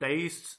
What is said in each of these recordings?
23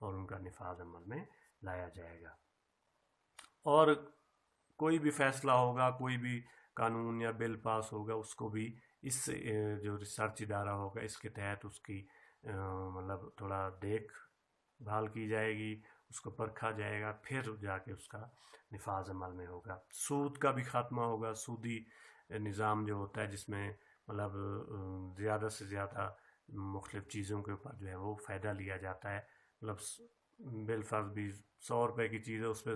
اور ان کا نفاذ عمل میں لایا جائے گا۔ اور کوئی بھی فیصلہ ہوگا، کوئی بھی قانون یا بل پاس ہوگا، اس کو بھی اس جو ریسرچ ادارہ ہوگا اس کے تحت اس کی مطلب تھوڑا دیکھ بھال کی جائے گی، اس کو پرکھا جائے گا، پھر جا کے اس کا نفاذ عمل میں ہوگا۔ سود کا بھی خاتمہ ہوگا، سودی نظام جو ہوتا ہے جس میں مطلب زیادہ سے زیادہ مختلف چیزوں کے اوپر جو ہے وہ فائدہ لیا جاتا ہے، مطلب بالفرض بھی 100 روپے کی چیز ہے، اس پہ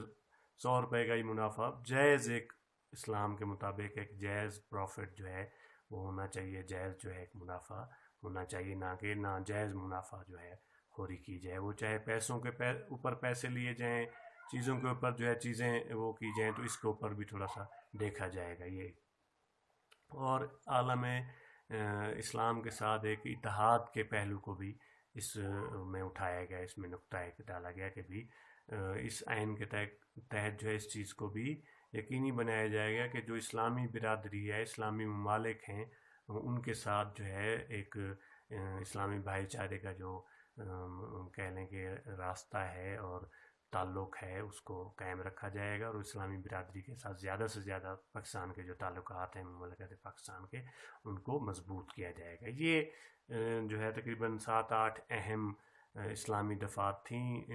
100 روپے کا ہی منافع جائز، ایک اسلام کے مطابق ایک جائز پروفٹ جو ہے وہ ہونا چاہیے، جائز جو ہے ایک منافع ہونا چاہیے، نہ کہ ناجائز منافع جو ہے خوری کی جائے، وہ چاہے پیسوں کے اوپر پیسے لیے جائیں، چیزوں کے اوپر جو ہے چیزیں وہ کی جائیں، تو اس کے اوپر بھی تھوڑا سا دیکھا جائے گا یہ۔ اور عالم اسلام کے ساتھ ایک اتحاد کے پہلو کو بھی اس میں اٹھایا گیا، اس میں نقطہ ایک ڈالا گیا کہ بھی اس آئین کے تحت جو ہے اس چیز کو بھی یقینی بنایا جائے گا کہ جو اسلامی برادری ہے، اسلامی ممالک ہیں، ان کے ساتھ جو ہے ایک اسلامی بھائی چارے کا جو کہہ لیں کہ راستہ ہے اور تعلق ہے اس کو قائم رکھا جائے گا، اور اسلامی برادری کے ساتھ زیادہ سے زیادہ پاکستان کے جو تعلقات ہیں مملکت پاکستان کے ان کو مضبوط کیا جائے گا۔ یہ جو ہے تقریباً 7-8 اہم اسلامی دفعات تھیں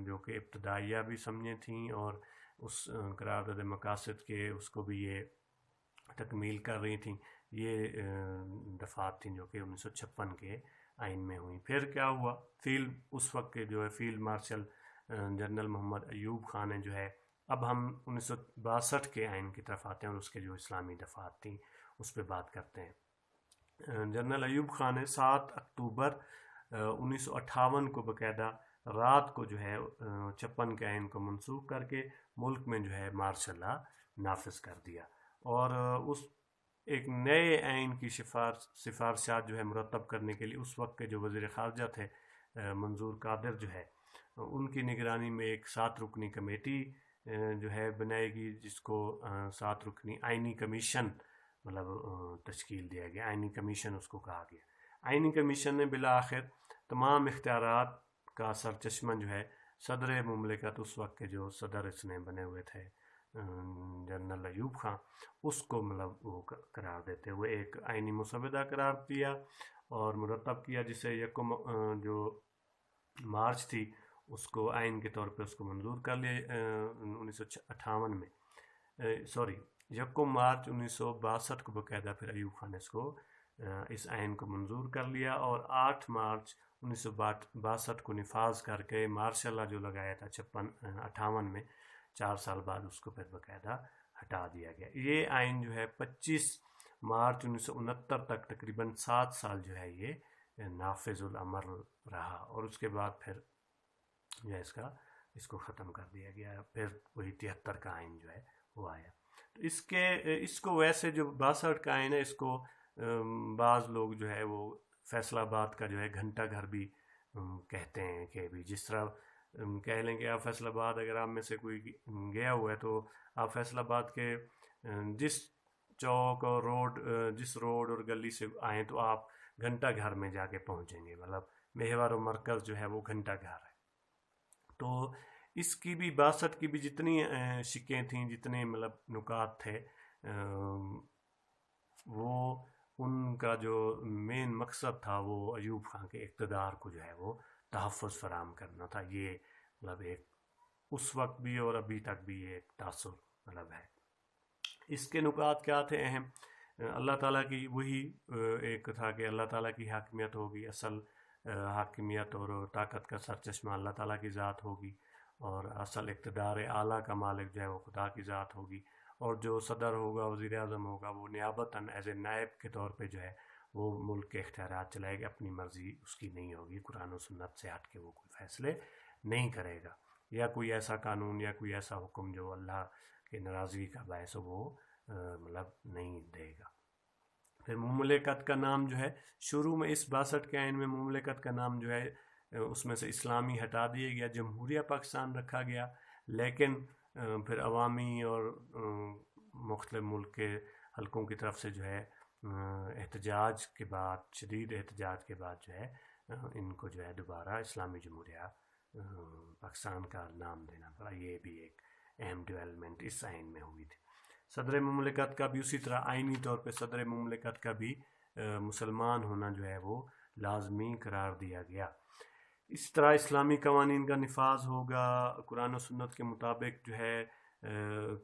جو کہ ابتدائیہ بھی سمجھیں تھیں، اور اس قرارداد مقاصد کے اس کو بھی یہ تکمیل کر رہی تھیں۔ یہ دفعات تھیں جو کہ 1956 کے آئین میں ہوئیں۔ پھر کیا ہوا، اس وقت کے جو ہے فیلڈ مارشل جنرل محمد ایوب خان نے جو ہے، اب ہم 1962 کے آئین کی طرف آتے ہیں اور اس کے جو اسلامی دفعات تھیں اس پہ بات کرتے ہیں۔ جنرل ایوب خان نے 7 اکتوبر 1958 کو باقاعدہ رات کو جو ہے 56 کے آئین کو منسوخ کر کے ملک میں جو ہے مارشل لا نافذ کر دیا، اور اس ایک نئے آئین کی سفارشات جو ہے مرتب کرنے کے لیے اس وقت کے جو وزیر خارجہ تھے منظور قادر جو ہے، ان کی نگرانی میں ایک 7 رکنی کمیٹی جو ہے بنائے گی، جس کو 7 رکنی آئینی کمیشن مطلب تشکیل دیا گیا، آئینی کمیشن اس کو کہا گیا۔ آئینی کمیشن نے بالآخر تمام اختیارات کا سرچشمہ جو ہے صدر مملکت، اس وقت کے جو صدر اس نے بنے ہوئے تھے جنرل ایوب خان، اس کو مطلب وہ قرار دیتے ہوئے ایک آئینی مسودہ قرار دیا اور مرتب کیا، جسے یکم جو مارچ تھی اس کو آئین کے طور پہ اس کو منظور کر لیا 1958 میں، یکم مارچ 1962 کو باقاعدہ پھر ایوب خان اس آئین کو منظور کر لیا، اور 8 مارچ 1962 کو نفاذ کر کے مارشل لا جو لگایا تھا 58 میں 4 سال بعد اس کو پھر باقاعدہ ہٹا دیا گیا۔ یہ آئین جو ہے 25 مارچ 1969 تک تقریباً 7 سال جو ہے یہ نافذ الامر رہا، اور اس کے بعد پھر جو ہے اس کو ختم کر دیا گیا، پھر وہی 73 کا آئین جو ہے وہ آیا۔ تو اس کو ویسے جو 62 کا آئین ہے اس کو بعض لوگ جو ہے وہ فیصلہ آباد کا جو ہے گھنٹہ گھر بھی کہتے ہیں، کہ بھی جس طرح کہہ لیں کہ آپ فیصل آباد اگر آپ میں سے کوئی گیا ہوا ہے تو آپ فیصل آباد کے جس چوک اور جس روڈ اور گلی سے آئیں تو آپ گھنٹہ گھر میں جا کے پہنچیں گے، مطلب محور و مرکز جو ہے وہ گھنٹہ گھر ہے۔ تو اس کی بھی 62 کی بھی جتنی شکیں تھیں، جتنے مطلب نکات تھے، وہ ان کا جو مین مقصد تھا وہ ایوب خان کے اقتدار کو جو ہے وہ تحفظ فراہم کرنا تھا۔ یہ مطلب ایک اس وقت بھی اور ابھی تک بھی یہ ایک تاثر مطلب ہے۔ اس کے نکات کیا تھے اہم؟ اللہ تعالیٰ کی وہی ایک تھا کہ اللہ تعالیٰ کی حاکمیت ہوگی، اصل حاکمیت اور طاقت کا سرچشمہ اللہ تعالیٰ کی ذات ہوگی، اور اصل اقتدار اعلیٰ کا مالک جو ہے وہ خدا کی ذات ہوگی، اور جو صدر ہوگا، وزیر اعظم ہوگا، وہ نیابتاً ایز اے نائب کے طور پہ جو ہے وہ ملک کے اختیارات چلائے گا، اپنی مرضی اس کی نہیں ہوگی، قرآن و سنت سے ہٹ کے وہ کوئی فیصلے نہیں کرے گا، یا کوئی ایسا قانون یا کوئی ایسا حکم جو اللہ کے ناراضگی کا باعث ہو وہ مطلب نہیں دے گا۔ پھر مملکت کا نام جو ہے شروع میں اس 62 کے آئین میں مملکت کا نام جو ہے اس میں سے اسلامی ہٹا دیا گیا، جمہوریہ پاکستان رکھا گیا، لیکن پھر عوامی اور مختلف ملک کے حلقوں کی طرف سے جو ہے احتجاج کے بعد، شدید احتجاج کے بعد جو ہے ان کو جو ہے دوبارہ اسلامی جمہوریہ پاکستان کا نام دینا پڑا. یہ بھی ایک اہم ڈیولپمنٹ اس آئین میں ہوئی تھی. صدر مملکت کا بھی اسی طرح آئینی طور پہ صدر مملکت کا بھی مسلمان ہونا جو ہے وہ لازمی قرار دیا گیا. اس طرح اسلامی قوانین کا نفاذ ہوگا. قرآن و سنت کے مطابق جو ہے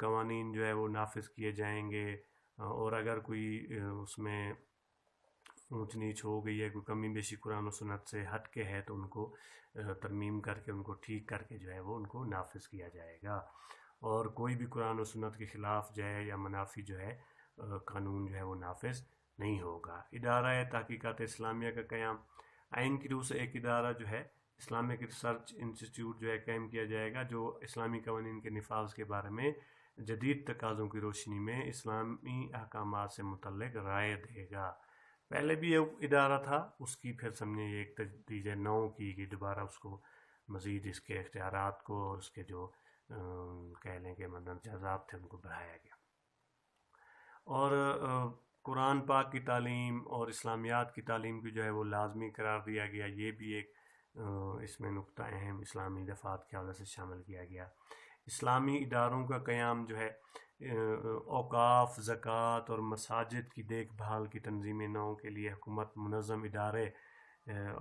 قوانین جو ہے وہ نافذ کیے جائیں گے، اور اگر کوئی اس میں اونچ نیچ ہو گئی ہے، کوئی کمی بیشی قرآن و سنت سے ہٹ کے ہے، تو ان کو ترمیم کر کے ان کو ٹھیک کر کے جو ہے وہ ان کو نافذ کیا جائے گا. اور کوئی بھی قرآن و سنت کے خلاف جو ہے یا منافی جو ہے قانون جو ہے وہ نافذ نہیں ہوگا. ادارہ تحقیقات اسلامیہ کا قیام. آئین کی روح سے ایک ادارہ جو ہے اسلامک ریسرچ انسٹیٹیوٹ جو ہے قائم کیا جائے گا، جو اسلامی قوانین کے نفاذ کے بارے میں جدید تقاضوں کی روشنی میں اسلامی احکامات سے متعلق رائے دے گا. پہلے بھی ایک ادارہ تھا، اس کی پھر سمجھے ایک تجدید نو کی گئی، دوبارہ اس کو مزید اس کے اختیارات کو اور اس کے جو کہہ لیں کہ جزاب تھے ان کو بڑھایا گیا. اور قرآن پاک کی تعلیم اور اسلامیات کی تعلیم کی جو ہے وہ لازمی قرار دیا گیا. یہ بھی ایک اس میں نقطہ اہم اسلامی دفعات کے حوالے سے شامل کیا گیا. اسلامی اداروں کا قیام جو ہے اوقاف، زکوٰۃ اور مساجد کی دیکھ بھال کی تنظیم نو کے لیے حکومت منظم ادارے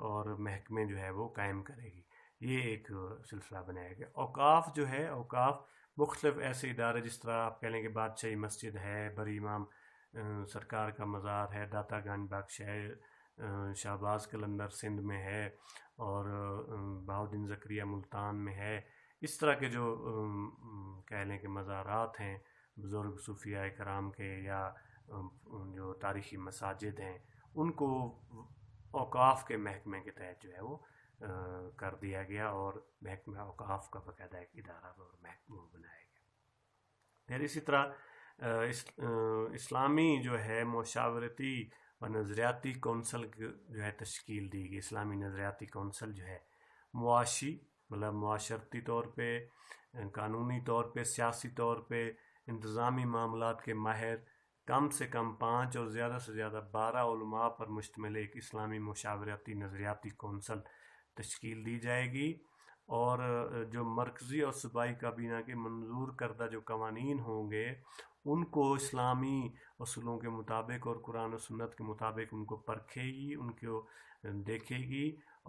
اور محکمے جو ہے وہ قائم کرے گی. یہ ایک سلسلہ بنایا گیا. اوقاف جو ہے، اوقاف مختلف ایسے ادارے، جس طرح آپ کہہ لیں کہ بادشاہی مسجد ہے، بری امام سرکار کا مزار ہے، داتا گنج بخش ہے، شہباز قلندر سندھ میں ہے، اور بہاؤالدین زکریا ملتان میں ہے. اس طرح کے جو کہہ لیں کہ مزارات ہیں بزرگ صوفیاء کرام کے، یا جو تاریخی مساجد ہیں، ان کو اوقاف کے محکمے کے تحت جو ہے وہ کر دیا گیا، اور محکمہ اوقاف کا باقاعدہ ایک ادارہ اور محکمہ بنایا گیا. پھر اسی طرح اسلامی جو ہے مشاورتی اور نظریاتی کونسل جو ہے تشکیل دی گئی. اسلامی نظریاتی کونسل جو ہے معاشی، مطلب معاشرتی طور پہ، قانونی طور پہ، سیاسی طور پہ، انتظامی معاملات کے ماہر، کم سے کم 5 اور زیادہ سے زیادہ 12 علماء پر مشتمل ایک اسلامی مشاورتی نظریاتی کونسل تشکیل دی جائے گی. اور جو مرکزی اور صوبائی کابینہ کے منظور کردہ جو قوانین ہوں گے، ان کو اسلامی اصولوں کے مطابق اور قرآن و سنت کے مطابق ان کو پرکھے گی، ان کو دیکھے گی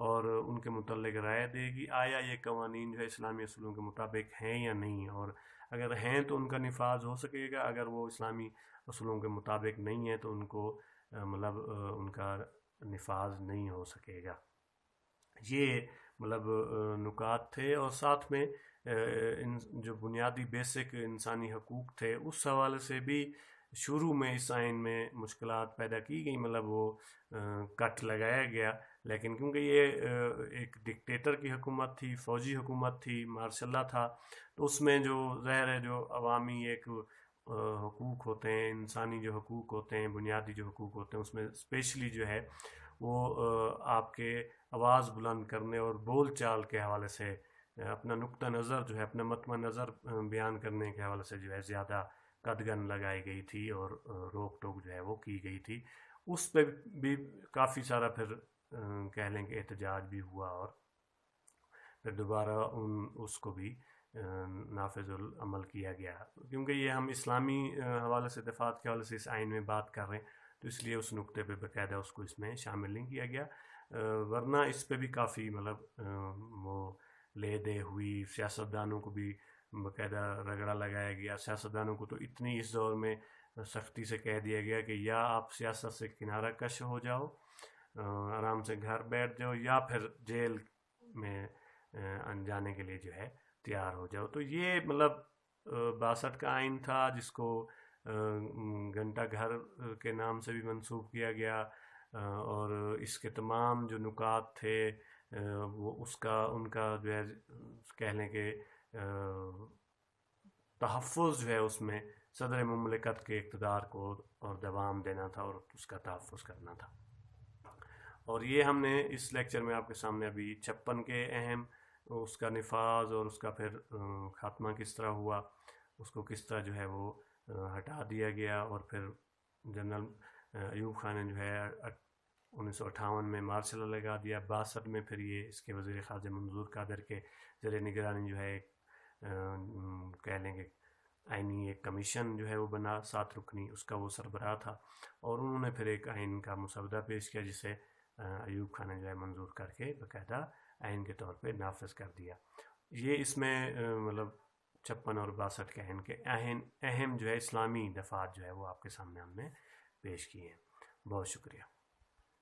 اور ان کے متعلق رائے دے گی. آیا یہ قوانین جو ہے اسلامی اصولوں کے مطابق ہیں یا نہیں، اور اگر ہیں تو ان کا نفاذ ہو سکے گا، اگر وہ اسلامی اصولوں کے مطابق نہیں ہے تو ان کو مطلب ان کا نفاذ نہیں ہو سکے گا. یہ مطلب نکات تھے. اور ساتھ میں جو بنیادی بیسک انسانی حقوق تھے، اس حوالے سے بھی شروع میں اس آئین میں مشکلات پیدا کی گئی، مطلب وہ کٹ لگایا گیا. لیکن کیونکہ یہ ایک ڈکٹیٹر کی حکومت تھی، فوجی حکومت تھی، مارشل لا تھا، تو اس میں جو ظاہر ہے جو عوامی ایک حقوق ہوتے ہیں، انسانی جو حقوق ہوتے ہیں، بنیادی جو حقوق ہوتے ہیں، اس میں اسپیشلی جو ہے وہ آپ کے آواز بلند کرنے اور بول چال کے حوالے سے اپنا نقطہ نظر جو ہے، اپنا مطمع نظر بیان کرنے کے حوالے سے جو ہے زیادہ قدغن لگائی گئی تھی اور روک ٹوک جو ہے وہ کی گئی تھی. اس پہ بھی کافی سارا پھر کہہ لیں کہ احتجاج بھی ہوا، اور پھر دوبارہ اس کو بھی نافذ العمل کیا گیا. کیونکہ یہ ہم اسلامی حوالے سے، دفعات کے حوالے سے اس آئین میں بات کر رہے ہیں، تو اس لیے اس نقطے پہ باقاعدہ اس کو اس میں شامل نہیں کیا گیا. ورنہ اس پہ بھی کافی مطلب وہ لے دے ہوئی. سیاستدانوں کو بھی باقاعدہ رگڑا لگایا گیا. سیاستدانوں کو تو اتنی اس دور میں سختی سے کہہ دیا گیا کہ یا آپ سیاست سے کنارہ کش ہو جاؤ، آرام سے گھر بیٹھ جاؤ، یا پھر جیل میں جانے کے لیے جو ہے تیار ہو جاؤ. تو یہ مطلب 62 کا آئین تھا، جس کو گھنٹہ گھر کے نام سے بھی منسوب کیا گیا. اور اس کے تمام جو نکات تھے وہ ان کا جو ہے کہہ لیں کہ تحفظ جو ہے اس میں صدر مملکت کے اقتدار کو اور دوام دینا تھا اور اس کا تحفظ کرنا تھا. اور یہ ہم نے اس لیکچر میں آپ کے سامنے ابھی 56 کے اہم اس کا نفاذ اور اس کا پھر خاتمہ کس طرح ہوا، اس کو کس طرح جو ہے وہ ہٹا دیا گیا. اور پھر جنرل ایوب خان نے جو ہے 1958 میں مارشل لا لگا دیا. 62 میں پھر یہ اس کے وزیر خارجہ منظور قادر کے زیر نگرانی جو ہے کہہ لیں گے آئینی ایک کمیشن جو ہے وہ بنا 7 رکنی، اس کا وہ سربراہ تھا، اور انہوں نے پھر ایک آئین کا مسودہ پیش کیا جسے ایوب خان نے جو ہے منظور کر کے باقاعدہ آئین کے طور پہ نافذ کر دیا. یہ اس میں مطلب 56 اور 62 کے آئین کے اہم جو ہے اسلامی دفعات جو ہے وہ آپ کے سامنے ہم نے پیش کیے ہیں. بہت شکریہ.